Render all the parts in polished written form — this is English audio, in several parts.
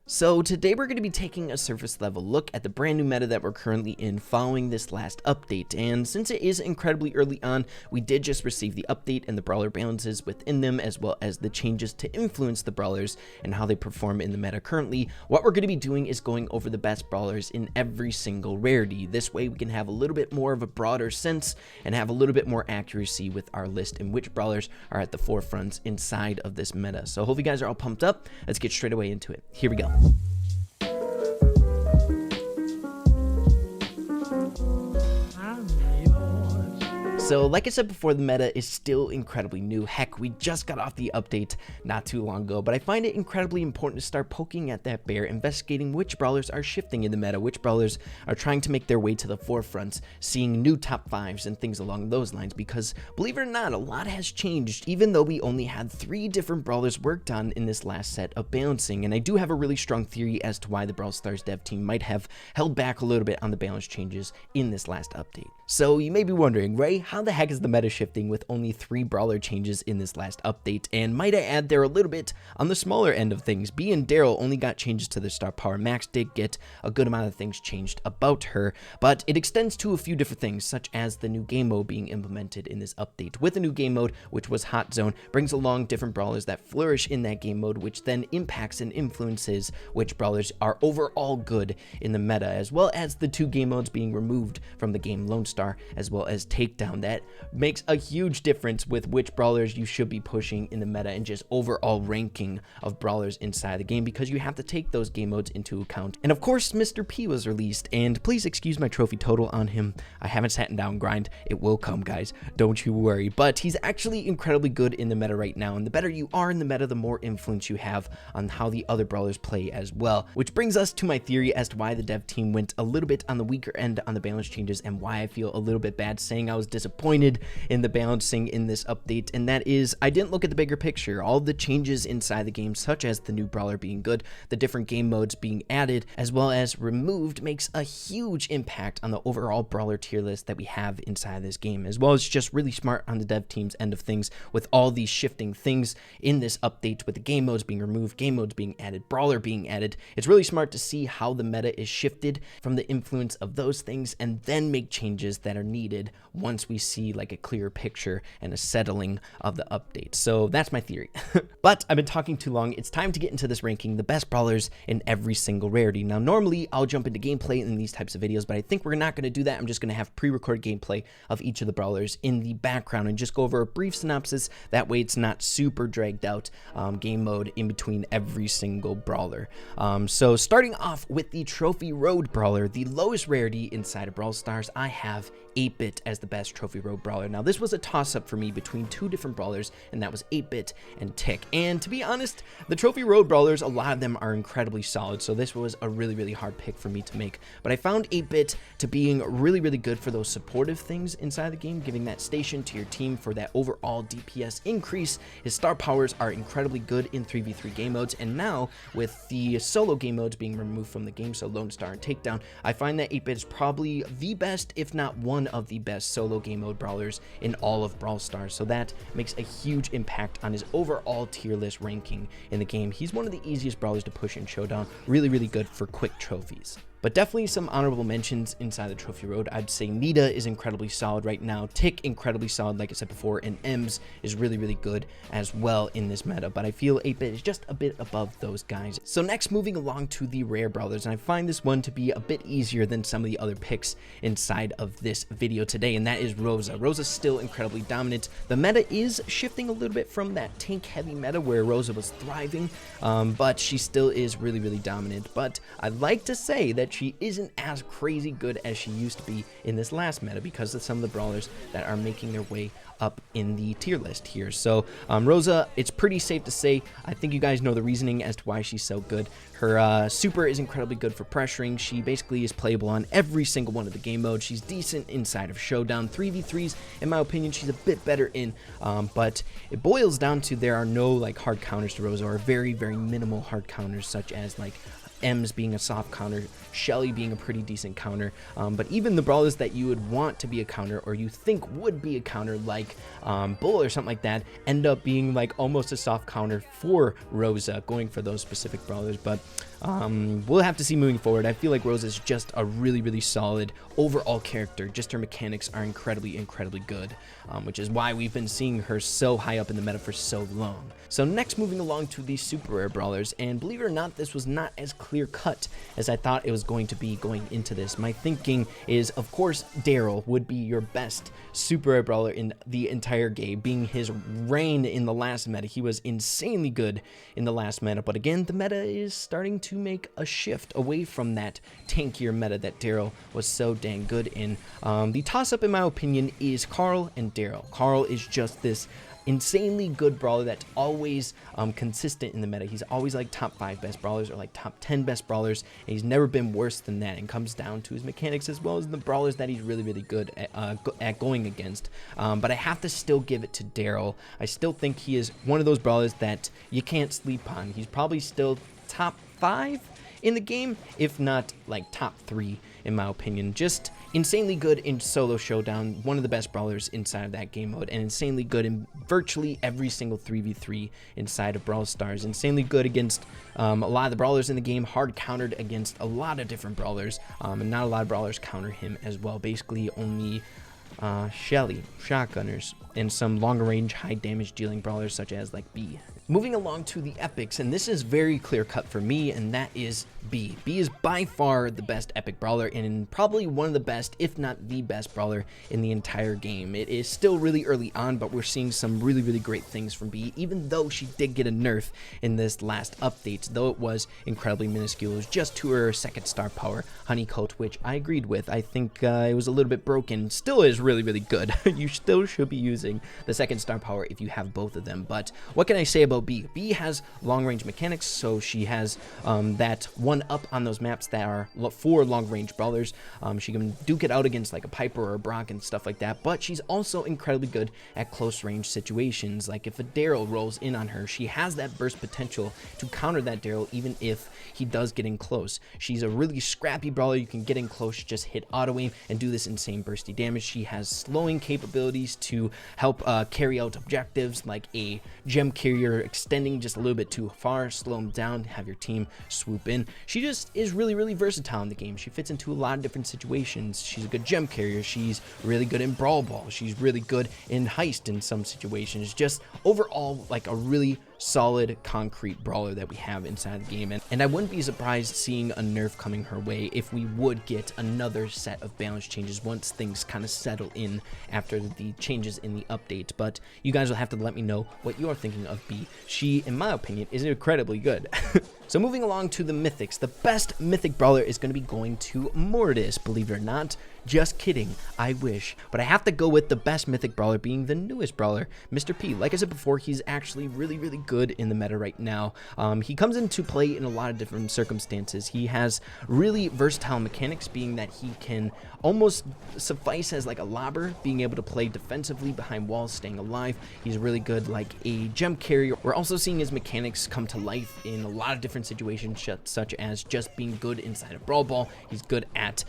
So today we're going to be taking a surface level look at the brand new meta that we're currently in following this last update, and since it is incredibly early on, we did just receive the update and the brawler balances within them, as well as the changes to influence the brawlers and how they perform in the meta currently. What we're going to be doing is going over the best brawlers in every single rarity. This way we can have a little bit more of a broader sense and have a little bit more accuracy with our list and which brawlers are at the forefronts inside of this meta. So hope you guys are all pumped up. Let's get straight away into it. Here we go. So like I said before, the meta is still incredibly new. Heck, we just got off the update not too long ago, but I find it incredibly important to start poking at that bear, investigating which brawlers are shifting in the meta, which brawlers are trying to make their way to the forefront, seeing new top 5s and things along those lines, because believe it or not, a lot has changed, even though we only had 3 different brawlers worked on in this last set of balancing. And I do have a really strong theory as to why the Brawl Stars dev team might have held back a little bit on the balance changes in this last update. So you may be wondering, Ray, how the heck is the meta shifting with only 3 brawler changes in this last update? And might I add, they're a little bit on the smaller end of things. Bea and Daryl only got changes to their star power. Max did get a good amount of things changed about her, but it extends to a few different things, such as the new game mode being implemented in this update. With the new game mode, which was Hot Zone, brings along different brawlers that flourish in that game mode, which then impacts and influences which brawlers are overall good in the meta, as well as the 2 game modes being removed from the game, Lone Star as well as Takedown. That makes a huge difference with which brawlers you should be pushing in the meta and just overall ranking of brawlers inside the game, because you have to take those game modes into account. And of course, Mr. P was released, and please excuse my trophy total on him. I haven't sat down grind. It will come, guys. Don't you worry. But he's actually incredibly good in the meta right now, and the better you are in the meta, the more influence you have on how the other brawlers play as well. Which brings us to my theory as to why the dev team went a little bit on the weaker end on the balance changes, and why I feel a little bit bad saying I was disappointed in the balancing in this update, and that is I didn't look at the bigger picture. All the changes inside the game, such as the new brawler being good, the different game modes being added as well as removed, makes a huge impact on the overall brawler tier list that we have inside this game, as well as just really smart on the dev team's end of things with all these shifting things in this update, with the game modes being removed, game modes being added, brawler being added. It's really smart to see how the meta is shifted from the influence of those things, and then make changes that are needed once we see like a clear picture and a settling of the update. So that's my theory. But I've been talking too long. It's time to get into this ranking the best brawlers in every single rarity. Now normally I'll jump into gameplay in these types of videos, but I think we're not going to do that. I'm just going to have pre-recorded gameplay of each of the brawlers in the background and just go over a brief synopsis. That way it's not super dragged out game mode in between every single brawler. So starting off with the Trophy Road Brawler, the lowest rarity inside of Brawl Stars, I have 8-Bit as the best Trophy Road Brawler. Now this was a toss-up for me between 2 different brawlers, and that was 8-Bit and Tick. And to be honest, the Trophy Road Brawlers, a lot of them are incredibly solid, so this was a really hard pick for me to make. But I found 8-Bit to being really good for those supportive things inside the game, giving that station to your team for that overall DPS increase. His star powers are incredibly good in 3v3 game modes, and now with the solo game modes being removed from the game, so Lone Star and Takedown, I find that 8-Bit is probably the best, if not one of the best solo game mode brawlers in all of Brawl Stars. So that makes a huge impact on his overall tier list ranking in the game. He's one of the easiest brawlers to push in Showdown. Really good for quick trophies. But definitely some honorable mentions inside the Trophy Road. I'd say Nita is incredibly solid right now. Tick, incredibly solid, like I said before. And Ems is really good as well in this meta. But I feel 8-Bit is just a bit above those guys. So next, moving along to the rare brawlers. And I find this one to be a bit easier than some of the other picks inside of this video today. And that is Rosa. Rosa's still incredibly dominant. The meta is shifting a little bit from that tank-heavy meta where Rosa was thriving. But she still is really dominant. But I'd like to say that she isn't as crazy good as she used to be in this last meta because of some of the brawlers that are making their way up in the tier list here. So Rosa, it's pretty safe to say, I think you guys know the reasoning as to why she's so good. Her super is incredibly good for pressuring. She basically is playable on every single one of the game modes. She's decent inside of Showdown. 3v3s, in my opinion, she's a bit better in, but it boils down to there are no like hard counters to Rosa, or very minimal hard counters, such as like Ems being a soft counter, Shelly being a pretty decent counter, but even the brawlers that you would want to be a counter or you think would be a counter, like Bull or something like that, end up being like almost a soft counter for Rosa, going for those specific brawlers. But We'll have to see moving forward. I feel like Rosa is just a really solid overall character. Just her mechanics are incredibly good, which is why we've been seeing her so high up in the meta for so long. So next, moving along to the super rare brawlers, and believe it or not, this was not as clear cut as I thought it was going to be going into this. My thinking is, of course, Daryl would be your best super rare brawler in the entire game, being his reign in the last meta. He was insanely good in the last meta, but again, the meta is starting to make a shift away from that tankier meta that Daryl was so dang good in. The toss-up, in my opinion, is Carl and Daryl. Carl is just this insanely good brawler that's always consistent in the meta. He's always like top 5 best brawlers or like top 10 best brawlers, and he's never been worse than that, and comes down to his mechanics as well as the brawlers that he's really good at going against. But I have to still give it to Daryl. I still think he is one of those brawlers that you can't sleep on. He's probably still top 5 in the game, if not like top 3 in my opinion. Just insanely good in solo showdown, one of the best brawlers inside of that game mode, and insanely good in virtually every single 3v3 inside of Brawl Stars. Insanely good against a lot of the brawlers in the game, hard countered against a lot of different brawlers, and not a lot of brawlers counter him as well. Basically only Shelly, shotgunners, and some longer range high damage dealing brawlers such as like B. Moving along to the epics, and this is very clear cut for me, and that is B. B is by far the best epic brawler, and probably one of the best, if not the best brawler in the entire game. It is still really early on, but we're seeing some really great things from B, even though she did get a nerf in this last update, though it was incredibly minuscule. It was just to her second star power, Honeycoat, which I agreed with. I think it was a little bit broken. Still is really good. You still should be using the second star power if you have both of them. But what can I say about B? B has long range mechanics, so she has that one up on those maps that are for long range brawlers. She can duke it out against like a Piper or a Brock and stuff like that, but she's also incredibly good at close range situations. Like if a Daryl rolls in on her, she has that burst potential to counter that Daryl even if he does get in close. She's a really scrappy brawler. You can get in close, just hit auto aim and do this insane bursty damage. She has slowing capabilities to help carry out objectives, like a gem carrier extending just a little bit too far, slow them down, have your team swoop in. She just is really versatile in the game. She fits into a lot of different situations. She's a good gem carrier. She's really good in Brawl Ball. She's really good in Heist in some situations. Just overall like a really solid concrete brawler that we have inside the game, and I wouldn't be surprised seeing a nerf coming her way if we would get another set of balance changes once things kind of settle in after the changes in the update. But you guys will have to let me know what you're thinking of B. She, in my opinion, is incredibly good. So moving along to the mythics, the best mythic brawler is going to be going to Mortis, believe it or not. Just kidding, I wish. But I have to go with the best mythic brawler being the newest brawler, Mr. P. Like I said before, he's actually really good in the meta right now. He comes into play in a lot of different circumstances. He has really versatile mechanics, being that he can almost suffice as like a lobber, being able to play defensively behind walls, staying alive. He's really good like a gem carrier. We're also seeing his mechanics come to life in a lot of different situations, such as just being good inside of Brawl Ball. He's good at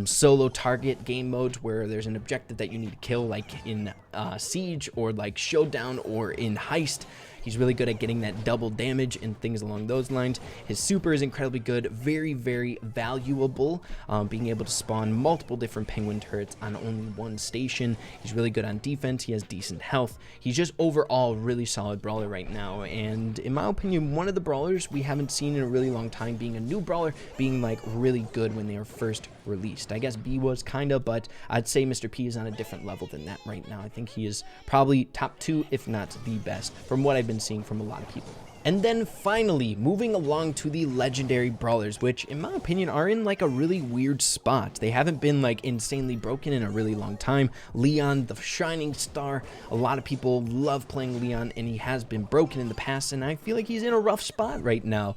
solo target game modes where there's an objective that you need to kill, like in Siege or like Showdown or in Heist. He's really good at getting that double damage and things along those lines. His super is incredibly good, very valuable, being able to spawn multiple different penguin turrets on only one station. He's really good on defense. He has decent health. He's just overall really solid brawler right now, and in my opinion, one of the brawlers we haven't seen in a really long time, being a new brawler, being like really good when they were first released. I guess B was kinda, but I'd say Mr. P is on a different level than that right now. I think he is probably top 2, if not the best, from what I've been seeing from a lot of people. And then finally, moving along to the legendary brawlers, which in my opinion are in like a really weird spot. They haven't been like insanely broken in a really long time. Leon, the shining star, a lot of people love playing Leon, and he has been broken in the past, and I feel like he's in a rough spot right now.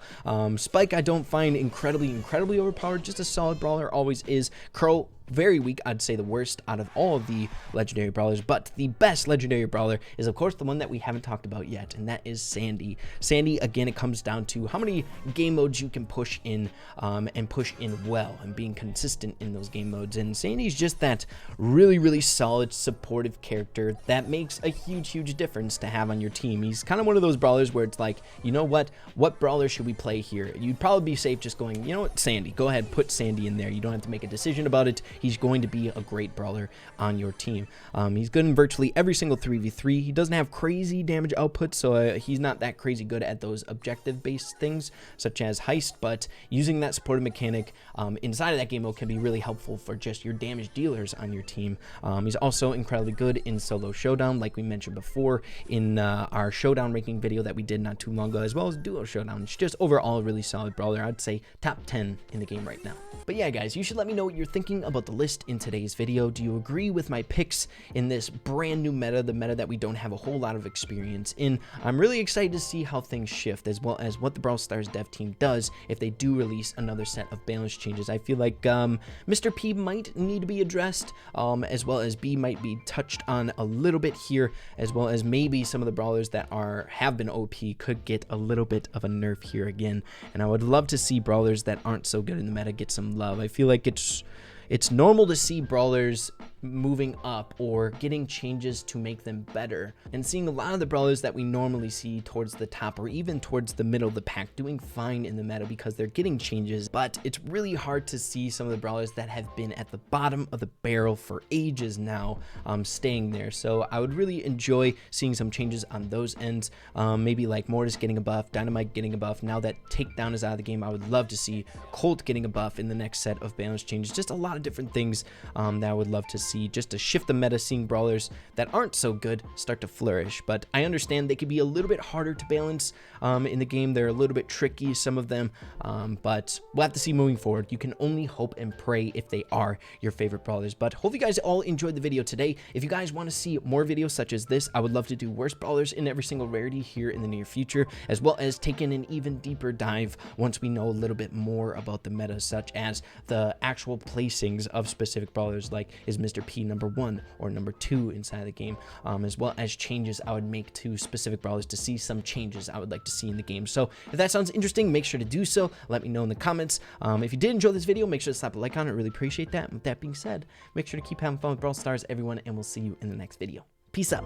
Spike I don't find incredibly overpowered, just a solid brawler, always is. Crow, very weak. I'd say the worst out of all of the legendary brawlers, but the best legendary brawler is of course the one that we haven't talked about yet, and that is Sandy. Sandy, again, it comes down to how many game modes you can push in, and push in well, and being consistent in those game modes. And Sandy's just that really solid supportive character that makes a huge difference to have on your team. He's kind of one of those brawlers where it's like, you know what brawler should we play here? You'd probably be safe just going, you know what, Sandy, go ahead, put Sandy in there. You don't have to make a decision about it. He's going to be a great brawler on your team. He's good in virtually every single 3v3. He doesn't have crazy damage output, so he's not that crazy good at those objective based things such as heist, but using that supportive mechanic inside of that game mode can be really helpful for just your damage dealers on your team. He's also incredibly good in solo showdown, like we mentioned before in our showdown ranking video that we did not too long ago, as well as duo showdown. It's just overall a really solid brawler. I'd say top 10 in the game right now. But yeah, guys, you should let me know what you're thinking about the list in today's video. Do you agree with my picks in this brand new meta, the meta that we don't have a whole lot of experience in? I'm really excited to see how things shift, as well as what the Brawl Stars dev team does if they do release another set of balance changes. I feel like Mr. P might need to be addressed, as well as B might be touched on a little bit here, as well as maybe some of the brawlers that have been OP could get a little bit of a nerf here again. And I would love to see brawlers that aren't so good in the meta get some love. I feel like it's normal to see brawlers moving up or getting changes to make them better, and seeing a lot of the brawlers that we normally see towards the top or even towards the middle of the pack doing fine in the meta because they're getting changes. But it's really hard to see some of the brawlers that have been at the bottom of the barrel for ages now staying there. So I would really enjoy seeing some changes on those ends, maybe like Mortis getting a buff, Dynamite getting a buff. Now that Takedown is out of the game, I would love to see Colt getting a buff in the next set of balance changes. Just a lot of different things that I would love to see just to shift the meta, seeing brawlers that aren't so good start to flourish. But I understand they could be a little bit harder to balance in the game. They're a little bit tricky, some of them, but we'll have to see moving forward. You can only hope and pray if they are your favorite brawlers. But hope you guys all enjoyed the video today. If you guys want to see more videos such as this, I would love to do worst brawlers in every single rarity here in the near future, as well as taking an even deeper dive once we know a little bit more about the meta, such as the actual placings of specific brawlers, like is Mr. P number 1 or number 2 inside the game, as well as changes I would make to specific brawlers to see some changes I would like to see in the game. So if that sounds interesting, make sure to do so. Let me know in the comments. If you did enjoy this video, make sure to slap a like on it. Really appreciate that. And with that being said, make sure to keep having fun with Brawl Stars, everyone, and we'll see you in the next video. Peace out.